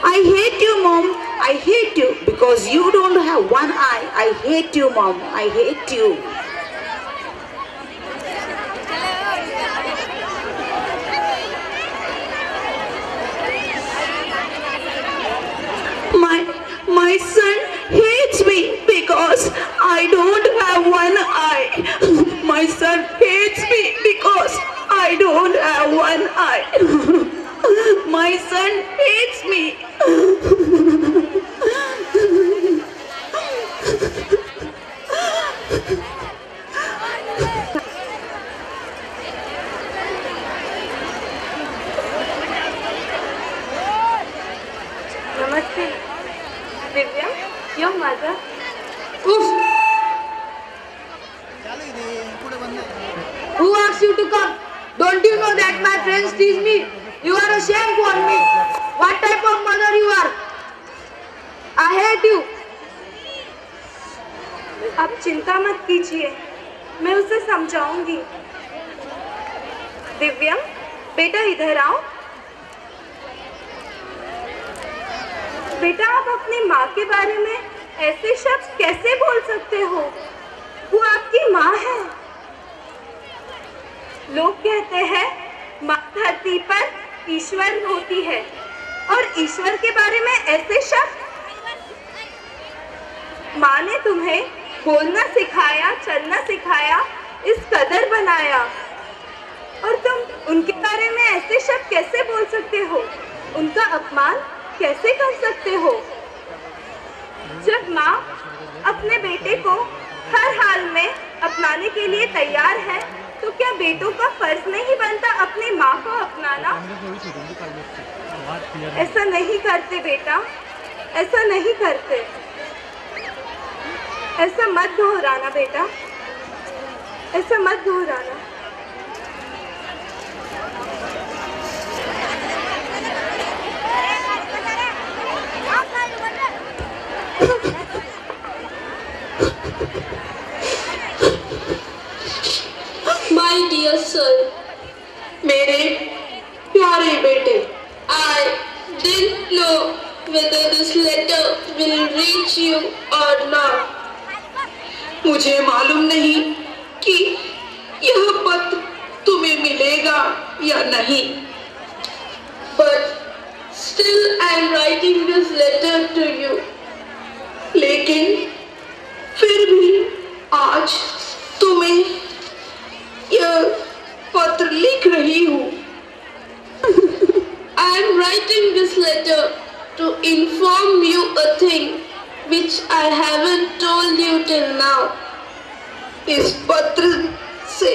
I hate you, Mom. I hate you because you don't have one eye. I hate you, Mom. I hate you. My son hates me because I don't have one eye. My son hates me because I don't have one eye. My son hates me. Namaste. Divya, your mother. Oof. Who asked you to come? Don't you know that my friends tease me? You are a shame for me. What type of mother you are? I hate you. आप चिंता मत कीजिए, मैं उसे समझाऊंगी। दिव्या, बेटा इधर आओ। बेटा, आप अपनी माँ के बारे में ऐसे शब्द कैसे बोल सकते हो? वो आपकी माँ है। लोग कहते हैं माँ धरती पर ईश्वर होती है, और ईश्वर के बारे में ऐसे शब्द। माँ ने तुम्हें बोलना सिखाया, चलना सिखाया, इस कदर बनाया, और तुम उनके बारे में ऐसे शब्द कैसे बोल सकते हो? उनका अपमान कैसे कर सकते हो? जब माँ अपने बेटे को हर हाल में अपनाने के लिए तैयार है, तो क्या बेटों का फर्ज नहीं बनता अपनी माँ को अपनाना? ऐसा नहीं करते बेटा, ऐसा नहीं करते। ऐसा मत दोहराना बेटा, ऐसा मत दोहराना। My dear son, मेरे प्यारे बेटे, I didn't know whether this letter will reach you or not. मुझे मालूम नहीं कि यह पत्र तुम्हें मिलेगा या नहीं, but still I am writing this letter to you. लेकिन फिर भी आज तुम्हें यह पत्र लिख रही हूँ। I am writing this letter to inform you a thing which I haven't told you till now. इस पत्र से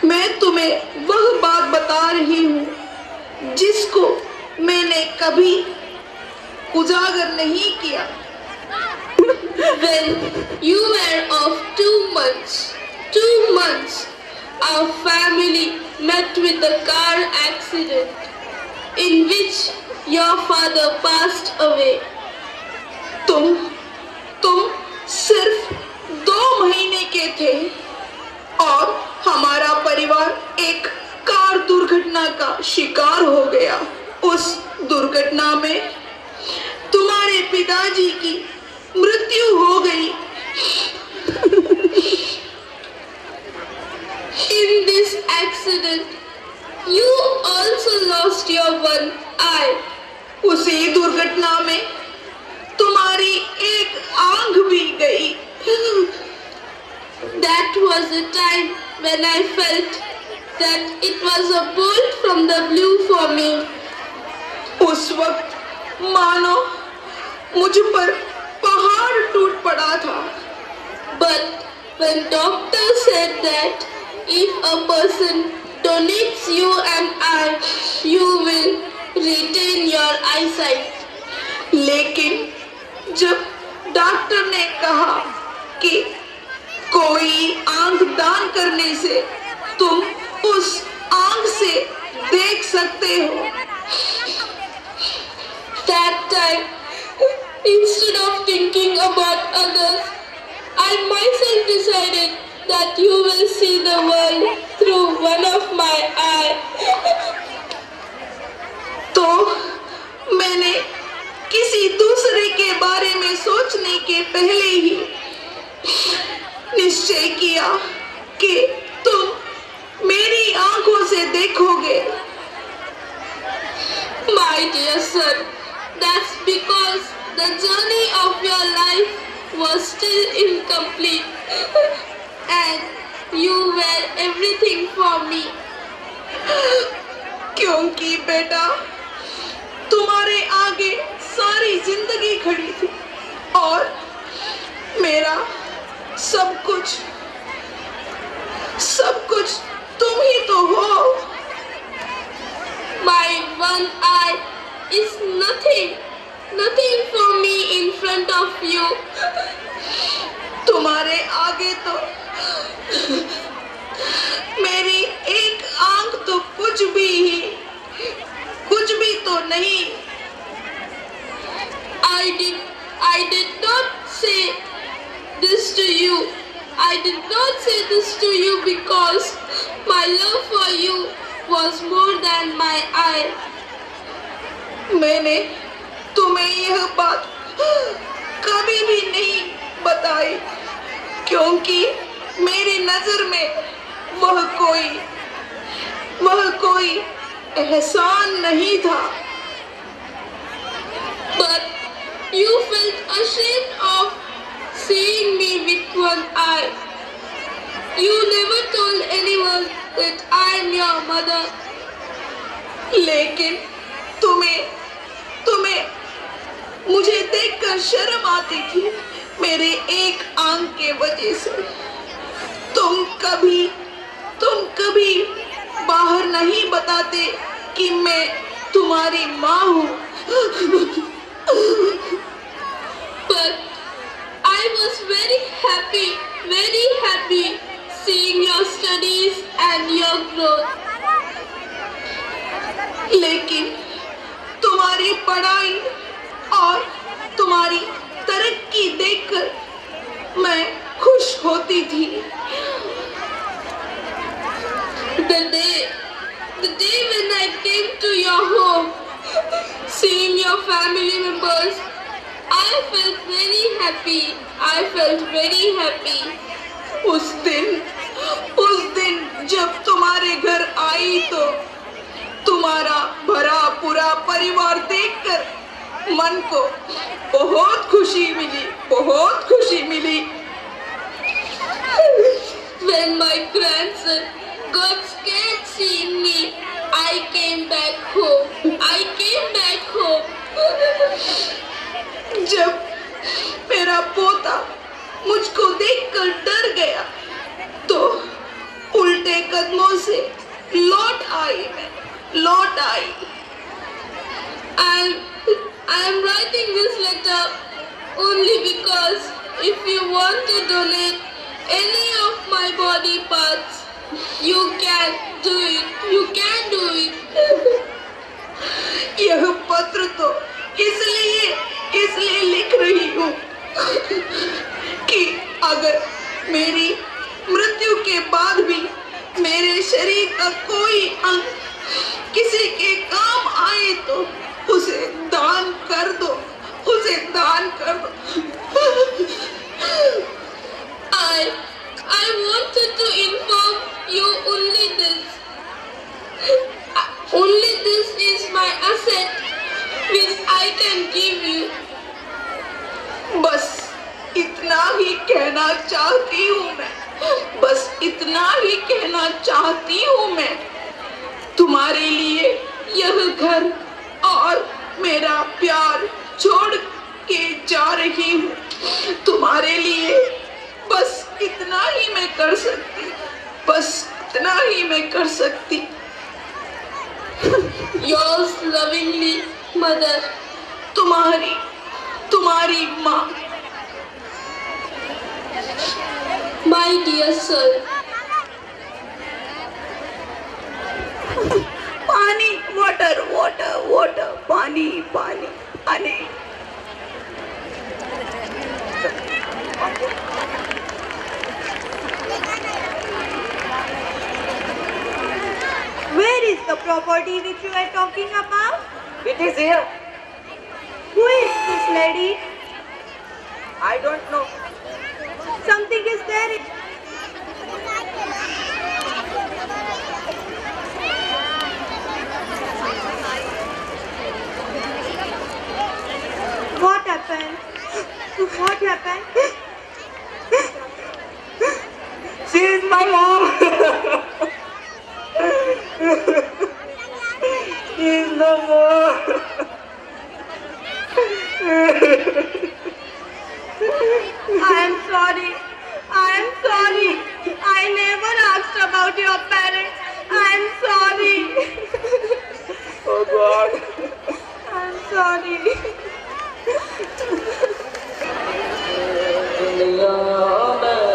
मैं तुम्हें वह बात बता रही हूँ जिसको मैंने कभी उजागर नहीं किया। When you were of 2 months, our family met with a car accident in which your father passed away. तुम सिर्फ 2 महीने के थे और हमारा परिवार एक कार दुर्घटना का शिकार हो गया। उस दुर्घटना में तुम्हारे पिताजी की मृत्यु हो गई। In this accident, you also lost your one eye. उसी दुर्घटना में तुम्हारी एक आंख भी गई। That was the time when I felt that it was a bolt from the blue for me. उस वक्त मानो मुझ पर पहाड़ टूट पड़ा था। But when doctor said that if a person donates you an eye, you will retain your eyesight. लेकिन जब डॉक्टर ने कहा कि कोई आंख दान करने से तुम उस आंख से देख सकते हो, that time, instead of thinking about others, I myself decided that you will see the world through one of my eyes. तो मैंने किसी दूसरे के बारे में सोचने के पहले ही निश्चय किया कि तुम मेरी आंखों से देखोगे। My dear son, that's because the journey of your life was still incomplete and you were everything for me. क्योंकि बेटा तुम्हारे आगे सारी जिंदगी खड़ी थी और मेरा सब कुछ तुम ही तो हो। My one eye is nothing for me in front of you. तुम्हारे आगे तो मेरी एक आंख तो कुछ भी तो नहीं। I did not say this to you. I did not say this to you because my love for you was more than my eye. मैंने तुम्हें यह बात कभी भी नहीं बताई क्योंकि मेरी नजर में वह कोई एहसान नहीं था। But you felt ashamed of seeing me with one eye. You never told anyone that I am your mother. लेकिन तुम्हें मुझे देखकर शर्म आती थी मेरे एक आंख के वजह से। तुम कभी बाहर नहीं बताते कि मैं तुम्हारी माँ हूँ। But I was very happy seeing your studies and your growth. लेकिन तुम्हारी पढ़ाई और तुम्हारी तरक्की देखकर मैं खुश होती थी। The day when I came to your home, seeing your family members, I felt very happy. उस दिन जब तुम्हारे घर आई तो तुम्हारा भरा पूरा परिवार देखकर मन को बहुत खुशी मिली। When my grandson got scared seeing me, I came back home. जब मेरा पोता मुझको देखकर डर गया तो उल्टे कदमों से लौट आई। I am writing this letter only because if you want to donate any of my body parts, you can do it. यह पत्र तो इसलिए लिख रही हूँ कि अगर मेरी मृत्यु के बाद भी मेरे शरीर का कोई अंग किसी के काम आए तो उसे दान कर दो। I wanted to inform you only this. Only this is my asset which I can give you. बस इतना ही कहना चाहती हूँ मैं। तुम्हारे लिए यह घर और मेरा प्यार छोड़ के जा रही हूँ। तुम्हारे लिए बस इतना ही मैं कर सकती। Yours lovingly, mother. तुम्हारी माँ। My dear son. पानी, water, पानी। Where is the property which you are talking about? It is here. Daddy, I don't know. something is there. What happened? What happened? She is my mom. She is no more. I am sorry. I am sorry. I never asked about your parents. I am sorry. Oh God. I am sorry. दुनिया में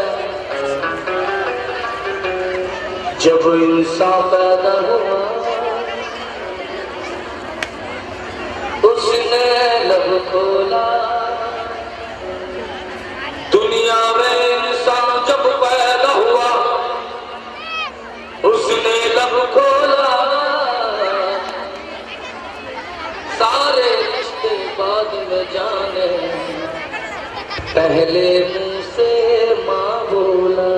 जब इंसान पैदा हुआ उसने लब खोला। दुनिया में इंसान जब पैदा हुआ उसने लब खोला। सारे रिश्ते बाद में जाने पहले मुंह से माँ बोला।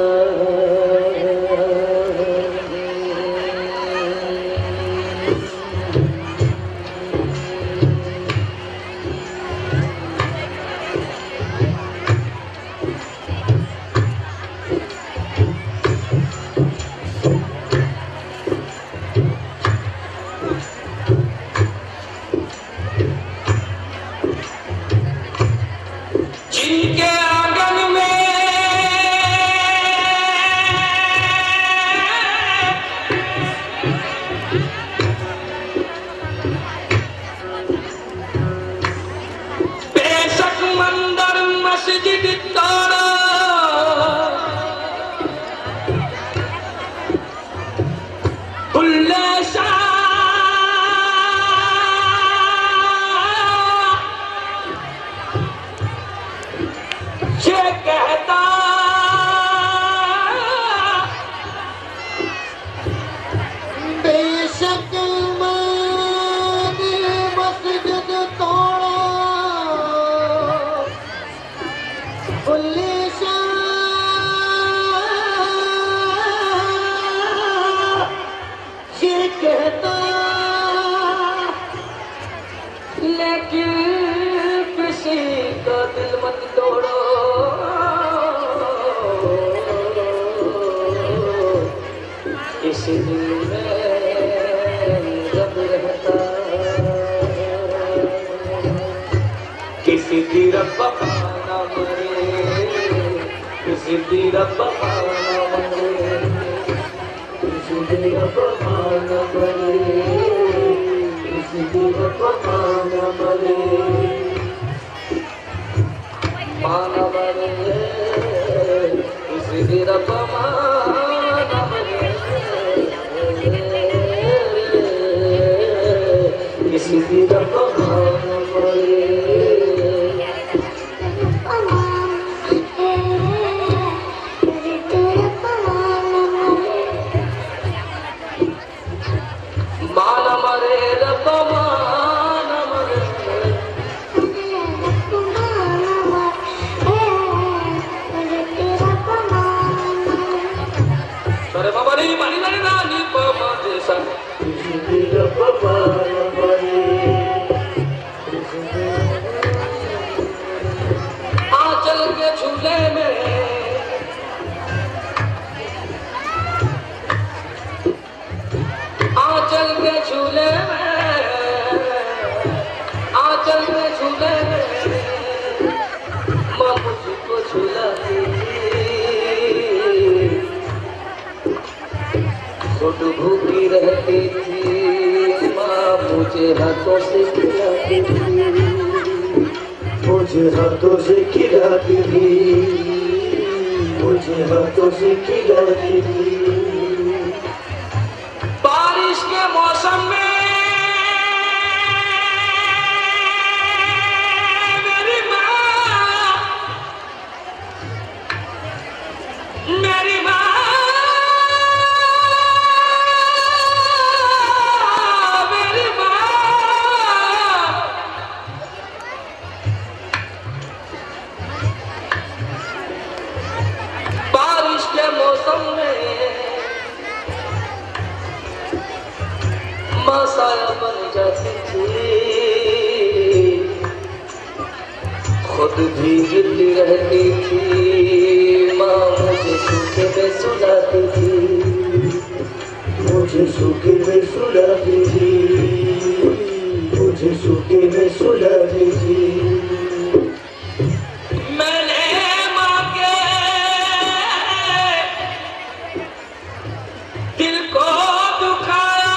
जिनके आंगन में बेशक मंदिर मस्जिद तारा खुले ये कहता बेशक मैंने मस्जिद तोड़ा खुली ये कहता लेकिन किसी का दिल मत तोड़ो। इस दिल में जब रहता किसी की रब्बा ना मरे, किसी की रब्बा ना मरे, किसी की रब्बा ना मरे, किसी की रब्बा ना मरे। माना मरे किसी की रब्बा माना मरे, किसी की रब्बा माना मरे। माना मरे रब्बा माना मरे, सरे बाबा रे मानी नानी नानी पापा जैसा किसी की रब्बा माना मरे। आंचल के झूले में आंचल के झूले में आंचल के झूले में माँ मुझको झूलाती खुद भूखी रहती थी। माँ मुझे हाथों से खिलाती थी, मुझे हाथों से खिलाती थी, मुझे हाथों से खिलाती थी। बारिश के मौसम में मेरी माँ सुलाती थी, खुद भीगती रहती थी। माँ मुझे सूखे में सुलाती थी, मुझे सूखे में सुलाती थी, मुझे सूखे में सुलाती थी। मैंने माँ के दिल को दुखाया,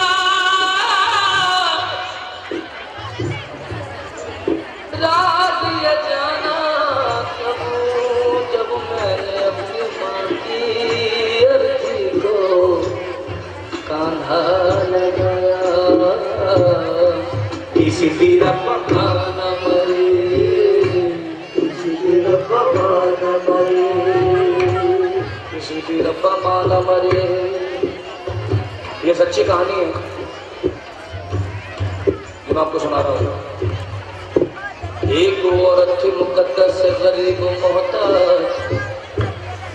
राज ये जाना कबू जब मैंने अपनी माँ की अर्थी को कान्हा लगाया। किसी दिन पकाना मरे, किसी दिन पकाना मरे, किसी दिन पकाना मरे। ये सच्ची कहानी है, मैं आपको सुना रहा हूँ। एक औरत थी मुकद्दस से गरीब मोहताज,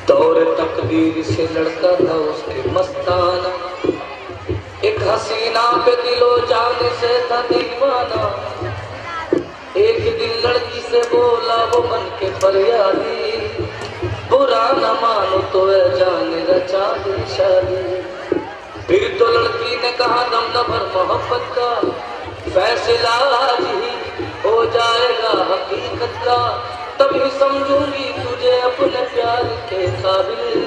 दौर तकदीर से लड़का था उसके मस्ताना। एक हसीना पे दिलो जाने से था दीवाना। एक दिन लड़की से बोला वो मन के फरियादी, बुरा न मानो तो है जाने रचा दे शादी। फिर तो लड़की ने कहा दम न भर मोहब्बत का फैसला आज ही हो जाएगा हकीकत का, तभी समझूंगी तुझे अपने प्यार के काबिल।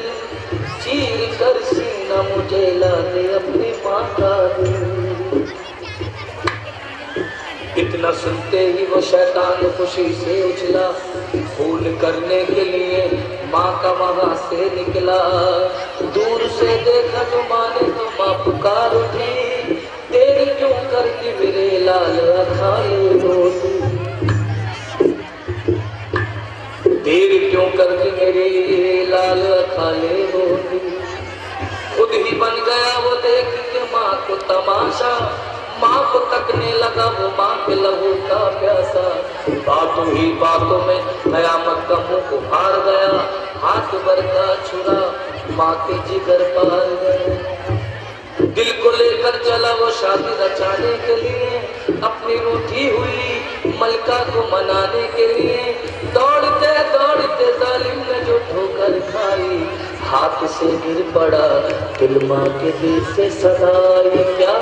चीर कर सीना मुझे ला दे अपनी माँ का दिल। इतना सुनते ही वो शैतान खुशी से उछला, खून करने के लिए माँ का वहां से निकला। दूर से देखा जो माँ ने तो माँ पुकार उठी, देरी क्यों करती मेरे लाल अखाले रोती, देरी क्यों करती मेरे लाल अखाले रोती। खुद ही बन गया वो देख के माँ को तमाशा, माँ को तकने लगा वो माँ के लहू का प्यासा। बातों ही बातों में कयामत का मुंह उभार गया, हाथ भर का छुरा माँ के जिगर पार गया। दिल को लेकर चला वो शादी रचाने के लिए, अपनी रूठी हुई मलका को मनाने के लिए। दौड़ते दौड़ते जालिम ने जो ठोकर खाई, हाथ से गिर पड़ा दिल माँ के दिल से सदा। ये क्या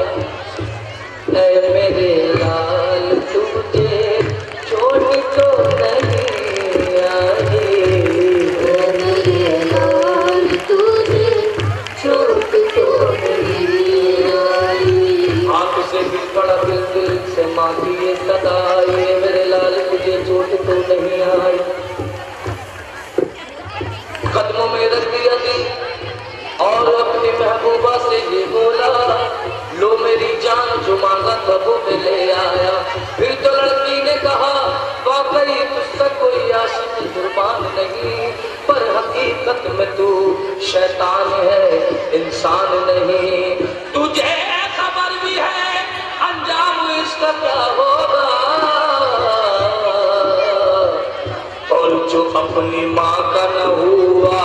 ऐ मेरे लाल तुझे चोट तो नहीं आई, मेरे लाल तुझे चोट तो नहीं आई। हाथ से गिर पड़ा दिल दिल से माँ की ये सदा, ये मेरे लाल तुझे चोट तो नहीं आई। कदमों में रख दिया दिल और अपनी महबूबा से ये बोला, लो मेरी जान जो मांगा था वो मैं ले आया। फिर तो लड़की ने कहा वाकई तुझसे कोई आशिक कुर्बान नहीं, पर हकीकत में तू शैतान है इंसान नहीं। तुझे खबर भी है अंजाम इसका क्या होगा, और जो अपनी माँ का न हुआ